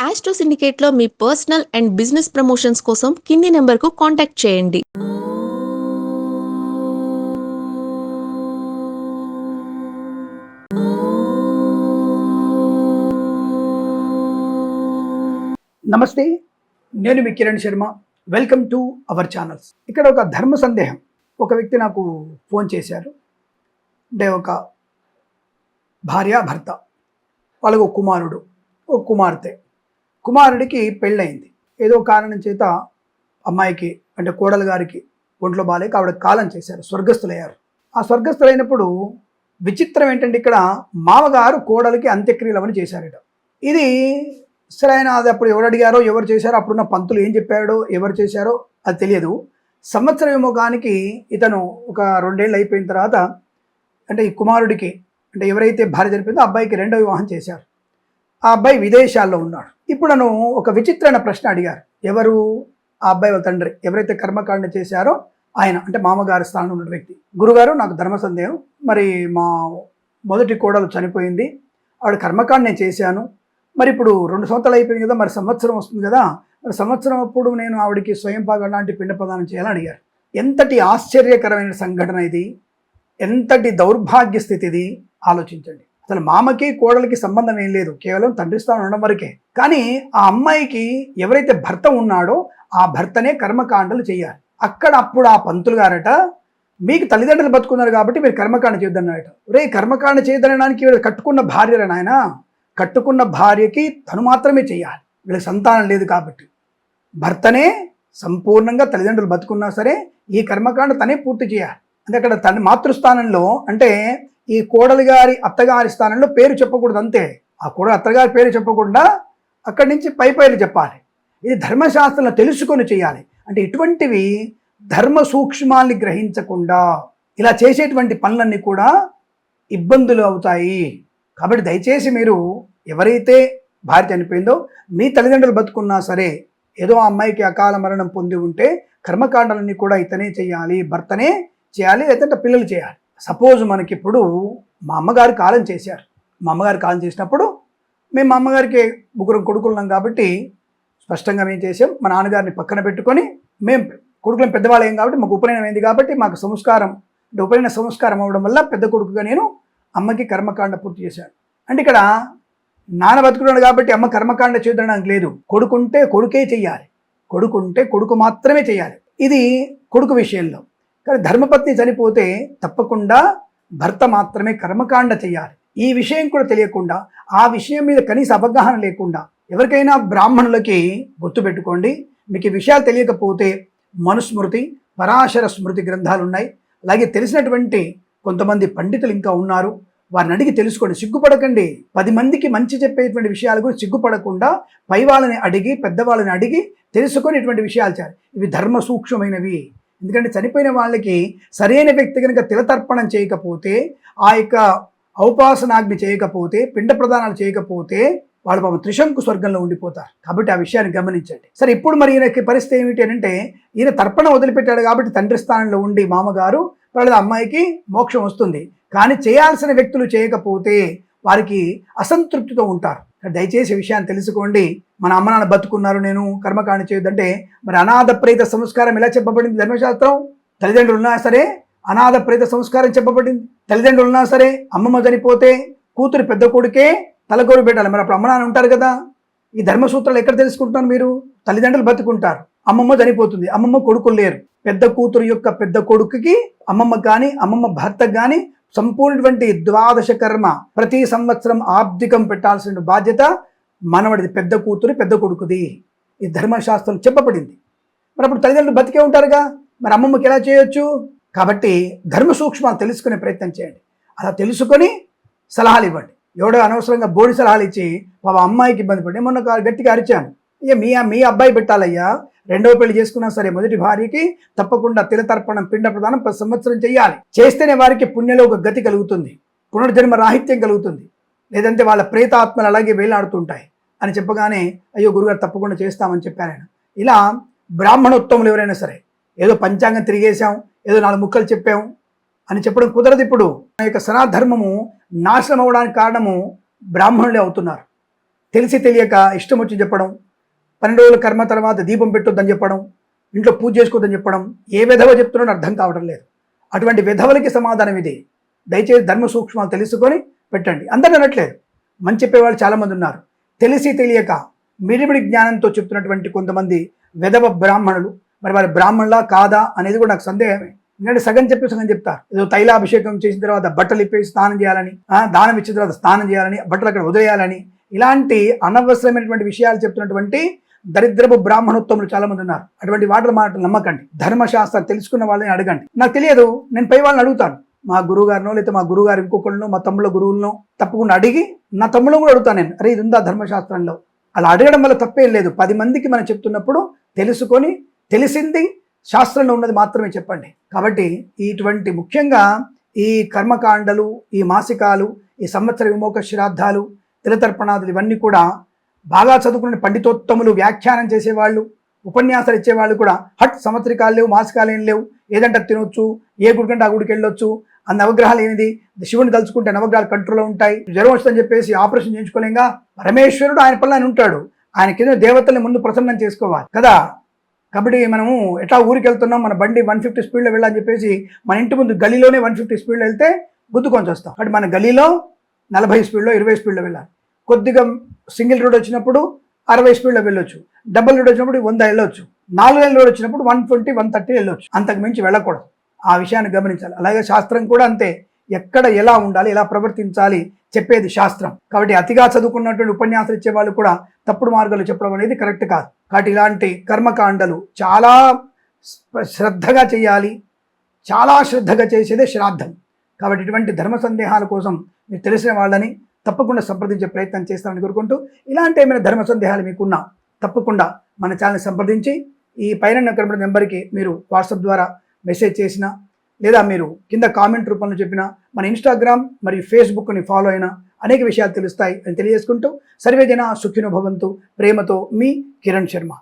Astro సిండికేట్లో మీ personal and business promotions కోసం కింది నెంబర్కు కాంటాక్ట్ చేయండి. నమస్తే, నేను మీ Kiran Sharma. Welcome to our channels. ఇక్కడ ఒక ధర్మ సందేహం. ఒక వ్యక్తి నాకు ఫోన్ చేశారు. అంటే ఒక భార్య భర్త, వాళ్ళకు ఒక కుమారుడు, ఒక కుమార్తె. కుమారుడికి పెళ్ళయింది. ఏదో కారణం చేత అమ్మాయికి అంటే కోడలు గారికి ఒంట్లో బాలేక ఆవిడ కాలం చేశారు, స్వర్గస్థులయ్యారు. ఆ స్వర్గస్థులైనప్పుడు విచిత్రం ఏంటంటే ఇక్కడ మామగారు కోడలికి అంత్యక్రియలు అవన్నీ చేశారట. ఇది సరే, ఆయన అది అప్పుడు ఎవరు అడిగారో ఎవరు చేశారో, అప్పుడున్న పంతులు ఏం చెప్పాడో ఎవరు చేశారో అది తెలియదు. సంవత్సరం ఏమో కానికి ఇతను ఒక 2 ఏళ్ళు అయిపోయిన తర్వాత అంటే ఈ కుమారుడికి అంటే ఎవరైతే భార్య చనిపోయిందో అబ్బాయికి రెండో వివాహం చేశారు. ఆ అబ్బాయి విదేశాల్లో ఉన్నాడు. ఇప్పుడు నన్ను ఒక విచిత్రమైన ప్రశ్న అడిగారు. ఎవరు? ఆ అబ్బాయి వాళ్ళ తండ్రి, ఎవరైతే కర్మకాండ చేశారో ఆయన, అంటే మామగారి స్థానంలో ఉన్న వ్యక్తి. గురుగారు, నాకు ధర్మ సందేహం. మరి మా మొదటి కోడలు చనిపోయింది, ఆవిడ కర్మకాండ నేను చేశాను. మరి ఇప్పుడు 2 సంవత్సరాలు అయిపోయింది కదా, మరి సంవత్సరం వస్తుంది కదా, మరి సంవత్సరం అప్పుడు నేను ఆవిడకి స్వయంపాక లాంటి పిండ ప్రదానం చేయాలని అడిగారు. ఎంతటి ఆశ్చర్యకరమైన సంఘటన ఇది, ఎంతటి దౌర్భాగ్య స్థితి ఇది, ఆలోచించండి. అసలు మామకి కోడలికి సంబంధం ఏం లేదు, కేవలం తండ్రి స్థానం ఉండడం వరకే. కానీ ఆ అమ్మాయికి ఎవరైతే భర్త ఉన్నాడో ఆ భర్తనే కర్మకాండలు చేయాలి. అప్పుడు ఆ పంతులు గారట, మీకు తల్లిదండ్రులు బతుకున్నారు కాబట్టి మీరు కర్మకాండ చేయొద్దన్నారట. రే, కర్మకాండ చేయదనడానికి కట్టుకున్న భార్యరా నాయన, కట్టుకున్న భార్యకి తను మాత్రమే చేయాలి. వీళ్ళకి సంతానం లేదు కాబట్టి భర్తనే సంపూర్ణంగా తల్లిదండ్రులు బతుకున్నా సరే ఈ కర్మకాండ తనే పూర్తి చేయాలి. అంటే అక్కడ తన మాతృస్థానంలో అంటే ఈ కోడలి గారి అత్తగారి స్థానంలో పేరు చెప్పకూడదు, అంతే. ఆ కోడలి అత్తగారి పేరు చెప్పకుండా అక్కడి నుంచి పై పేర్లు చెప్పాలి. ఇది ధర్మశాస్త్రంలో తెలుసుకొని చేయాలి. అంటే ఇటువంటివి ధర్మ సూక్ష్మాల్ని గ్రహించకుండా ఇలా చేసేటువంటి పనులన్నీ కూడా ఇబ్బందులు అవుతాయి. కాబట్టి దయచేసి మీరు ఎవరైతే భార్య చనిపోయిందో మీ తల్లిదండ్రులు బతుకున్నా సరే, ఏదో ఆ అమ్మాయికి అకాల మరణం పొంది ఉంటే కర్మకాండాలన్నీ కూడా ఇతనే చేయాలి, భర్తనే చేయాలి, లేదంటే పిల్లలు చేయాలి. సపోజ్ మనకి ఇప్పుడు మా అమ్మగారు కాలం చేశారు. మా అమ్మగారు కాలం చేసినప్పుడు మేము మా అమ్మగారికి 3 కొడుకులు ఉన్నాం కాబట్టి స్పష్టంగా మేము చేసాం. మా నాన్నగారిని పక్కన పెట్టుకొని మేము కొడుకులం పెద్దవాళ్ళు అయ్యాం కాబట్టి మాకు ఉపనయనం అయింది కాబట్టి మాకు సంస్కారం అంటే ఉపనయన సంస్కారం అవ్వడం వల్ల పెద్ద కొడుకుగా నేను అమ్మకి కర్మకాండ పూర్తి చేశాను. అంటే ఇక్కడ నాన్న బతుకున్నాడు కాబట్టి అమ్మ కర్మకాండ చేయడానికి లేదు. కొడుకుంటే కొడుకే చెయ్యాలి, కొడుకుంటే కొడుకు మాత్రమే చేయాలి. ఇది కొడుకు విషయంలో. కానీ ధర్మపత్ని చనిపోతే తప్పకుండా భర్త మాత్రమే కర్మకాండ చేయాలి. ఈ విషయం కూడా తెలియకుండా, ఆ విషయం మీద కనీస అవగాహన లేకుండా ఎవరికైనా బ్రాహ్మణులకి గుర్తు పెట్టుకోండి. మీకు ఈ విషయాలు తెలియకపోతే మనుస్మృతి, పరాశర స్మృతి గ్రంథాలు ఉన్నాయి. అలాగే తెలిసినటువంటి కొంతమంది పండితులు ఇంకా ఉన్నారు, వారిని అడిగి తెలుసుకోండి. సిగ్గుపడకండి. 10 మందికి మంచి చెప్పేటువంటి విషయాలు కూడా సిగ్గుపడకుండా పై వాళ్ళని అడిగి, పెద్దవాళ్ళని అడిగి తెలుసుకొని ఇటువంటి విషయాలు చేయాలి. ఇవి ధర్మ సూక్ష్మమైనవి. ఎందుకంటే చనిపోయిన వాళ్ళకి సరైన వ్యక్తి కనుక తిలతర్పణం చేయకపోతే, ఆ యొక్క ఔపాసనాగ్ని చేయకపోతే, పిండ ప్రదానాలు చేయకపోతే వాళ్ళు పాపం త్రిశంకు స్వర్గంలో ఉండిపోతారు. కాబట్టి ఆ విషయాన్ని గమనించండి. సరే, ఇప్పుడు మరి ఈయనకి పరిస్థితి ఏమిటి అంటే, ఈయన తర్పణ వదిలిపెట్టాడు కాబట్టి తండ్రి స్థానంలో ఉండి మామగారు వాళ్ళ అమ్మాయికి మోక్షం వస్తుంది. కానీ చేయాల్సిన వ్యక్తులు చేయకపోతే వారికి అసంతృప్తితో ఉంటారు. దయచేసి విషయాన్ని తెలుసుకోండి. మన అమ్మ నాన్న బతుకున్నారు, నేను కర్మకాండ చేయొద్దంటే మరి అనాథ ప్రేత సంస్కారం ఎలా చెప్పబడింది ధర్మశాస్త్రం? తల్లిదండ్రులు ఉన్నా సరే అనాథ ప్రేత సంస్కారం చెప్పబడింది. తల్లిదండ్రులు ఉన్నా సరే అమ్మమ్మ చనిపోతే కూతురు పెద్ద కొడుకే తలకోరు పెట్టాలి. మరి అప్పుడు అమ్మ నాన్న ఉంటారు కదా. ఈ ధర్మసూత్రాలు ఎక్కడ తెలుసుకుంటున్నారు మీరు? తల్లిదండ్రులు బతుకుంటారు, అమ్మమ్మ చనిపోతుంది, అమ్మమ్మ కొడుకులు లేరు. పెద్ద కూతురు యొక్క పెద్ద కొడుకుకి అమ్మమ్మ కానీ అమ్మమ్మ భర్తకు కానీ సంపూర్ణటువంటి 12 కర్మ ప్రతి సంవత్సరం ఆబ్దికం పెట్టాల్సిన బాధ్యత మనవడిది, పెద్ద కూతురు పెద్ద కొడుకుది. ఈ ధర్మశాస్త్రం చెప్పబడింది. మరి అప్పుడు తల్లిదండ్రులు బతికే ఉంటారుగా, మరి అమ్మమ్మకి ఎలా చేయొచ్చు? కాబట్టి ధర్మ సూక్ష్మాలు తెలుసుకునే ప్రయత్నం చేయండి. అలా తెలుసుకొని సలహాలు ఇవ్వండి. ఎవడో అనవసరంగా బోడి సలహాలు ఇచ్చి పాప అమ్మాయికి ఇబ్బంది పడి మొన్న గట్టిగా అరిచాను, ఇక మీ అబ్బాయి పెట్టాలయ్యా, 2వ పెళ్లి చేసుకున్నా సరే మొదటి భార్యకి తప్పకుండా తిలతర్పణం పిండ ప్రదానం 10 సంవత్సరం చేయాలి. చేస్తేనే వారికి పుణ్యలో ఒక గతి కలుగుతుంది, పునర్జన్మ రాహిత్యం కలుగుతుంది. లేదంటే వాళ్ళ ప్రేతాత్మలు అలాగే వేలాడుతుంటాయి అని చెప్పగానే అయ్యో గురుగారు తప్పకుండా చేస్తామని చెప్పారు ఆయన. ఇలా బ్రాహ్మణోత్తములు ఎవరైనా సరే ఏదో పంచాంగం తిరిగేశాం, ఏదో 4 ముక్కలు చెప్పాం అని చెప్పడం కుదరదు. ఇప్పుడు మన యొక్క సనాధర్మము నాశనం అవ్వడానికి కారణము బ్రాహ్మణులే అవుతున్నారు. తెలిసి తెలియక ఇష్టం వచ్చి చెప్పడం, 12 రోజుల కర్మ తర్వాత దీపం పెట్టొద్దని చెప్పడం, ఇంట్లో పూజ చేసుకోవద్దని చెప్పడం, ఏ విధవ చెప్తున్నాడో అర్థం కావడం లేదు. అటువంటి విధవలకి సమాధానం ఇది. దయచేసి ధర్మ సూక్ష్మాలు తెలుసుకొని పెట్టండి. అందరూ అనట్లేదు, మంచి చెప్పేవాళ్ళు చాలామంది ఉన్నారు. తెలిసి తెలియక మిడిమిడి జ్ఞానంతో చెప్తున్నటువంటి కొంతమంది విధవ బ్రాహ్మణులు, మరి వారి బ్రాహ్మణులా కాదా అనేది కూడా నాకు సందేహమే. ఎందుకంటే సగం చెప్పి సగం చెప్తారు. ఏదో తైలాభిషేకం చేసిన తర్వాత బట్టలు ఇప్పేసి స్నానం చేయాలని, దానం ఇచ్చిన తర్వాత స్నానం చేయాలని, బట్టలు అక్కడ వదిలేయాలని, ఇలాంటి అనవసరమైనటువంటి విషయాలు చెప్తున్నటువంటి దరిద్రపు బ్రాహ్మణోత్తములు చాలా మంది ఉన్నారు. అటువంటి మాటలు నమ్మకండి. ధర్మశాస్త్రాలు తెలుసుకున్న వాళ్ళని అడగండి. నాకు తెలియదు, నేను పై వాళ్ళని అడుగుతాను. మా గురువుగారినో లేకపోతే మా గురువుగారు ఇంకొకళ్ళనో, మా తమ్ముళ్ళ గురువులను తప్పకుండా అడిగి, నా తమ్ముళ్ళను కూడా అడుగుతాను నేను, అరే ఇది ఉందా ధర్మశాస్త్రంలో. అలా అడగడం వల్ల తప్పేం లేదు. 10 మందికి మనం చెప్తున్నప్పుడు తెలుసుకొని, తెలిసింది శాస్త్రంలో ఉన్నది మాత్రమే చెప్పండి. కాబట్టి ఇటువంటి ముఖ్యంగా ఈ కర్మకాండలు, ఈ మాసికాలు, ఈ సంవత్సర విమోక శ్రాద్ధాలు, తిలతర్పణాదులు ఇవన్నీ కూడా బాగా చదువుకున్న పండితోత్తములు, వ్యాఖ్యానం చేసేవాళ్ళు, ఉపన్యాసాలు ఇచ్చేవాళ్ళు కూడా హట్ సంవత్సరికాలు లేవు, మాసికాలు ఏం లేవు, ఏదంటే తినొచ్చు, ఏ గుడికంటే ఆ గుడికి వెళ్ళొచ్చు, ఆ నవగ్రహాలు ఏమిది, శివుని తలుచుకుంటే నవగ్రహాలు కంట్రోల్లో ఉంటాయి, జ్వరం వస్తుందని చెప్పేసి ఆపరేషన్ చేయించుకోలేంగా. పరమేశ్వరుడు ఆయన పనులు ఆయన ఉంటాడు. ఆయన కింద దేవతల్ని ముందు ప్రసన్నం చేసుకోవాలి కదా. కాబట్టి మనము ఎట్లా ఊరికి వెళ్తున్నాం, మన బండి 150 స్పీడ్లో వెళ్ళాలని చెప్పేసి మన ఇంటి ముందు గలీలోనే 150 స్పీడ్లో వెళ్తే గుద్దుకొని వస్తాం. కాబట్టి మన గలీలో 40 స్పీడ్లో, 20 స్పీడ్లో వెళ్ళాలి. కొద్దిగా సింగిల్ రోడ్ వచ్చినప్పుడు 60 స్పీడ్లో వెళ్ళొచ్చు, డబుల్ రోడ్ వచ్చినప్పుడు 100 వెళ్ళొచ్చు, 4 లైన్ రోడ్ వచ్చినప్పుడు 120, 130 వెళ్ళొచ్చు, అంతకు మించి వెళ్ళకూడదు. ఆ విషయాన్ని గమనించాలి. అలాగే శాస్త్రం కూడా అంతే, ఎక్కడ ఎలా ఉండాలి, ఎలా ప్రవర్తించాలి చెప్పేది శాస్త్రం. కాబట్టి అతిగా చదువుకున్నటువంటి ఉపన్యాసాలు ఇచ్చే వాళ్ళు కూడా తప్పుడు మార్గాలు చెప్పడం అనేది కరెక్ట్ కాదు. కాబట్టి ఇలాంటి కర్మకాండలు చాలా శ్రద్ధగా చేయాలి. చాలా శ్రద్ధగా చేసేదే శ్రాద్ధం. కాబట్టి ఇటువంటి ధర్మ సందేహాల కోసం మీరు తెలిసిన వాళ్ళని తప్పకుండా సంప్రదించే ప్రయత్నం చేస్తానని కోరుకుంటూ, ఇలాంటి ఏమైనా ధర్మ సందేహాలు మీకున్నా తప్పకుండా మన ఛానల్ని సంప్రదించి, ఈ పైన కనబడిన నెంబర్కి మీరు వాట్సాప్ ద్వారా మెసేజ్ చేసినా, లేదా మీరు కింద కామెంట్ రూపంలో చెప్పినా, మన ఇన్స్టాగ్రామ్ మరియు ఫేస్బుక్ని ఫాలో అయినా అనేక విషయాలు తెలుస్తాయి అని తెలియజేసుకుంటూ, సర్వేజన సుఖినో భవంతు. ప్రేమతో మీ కిరణ్ శర్మ.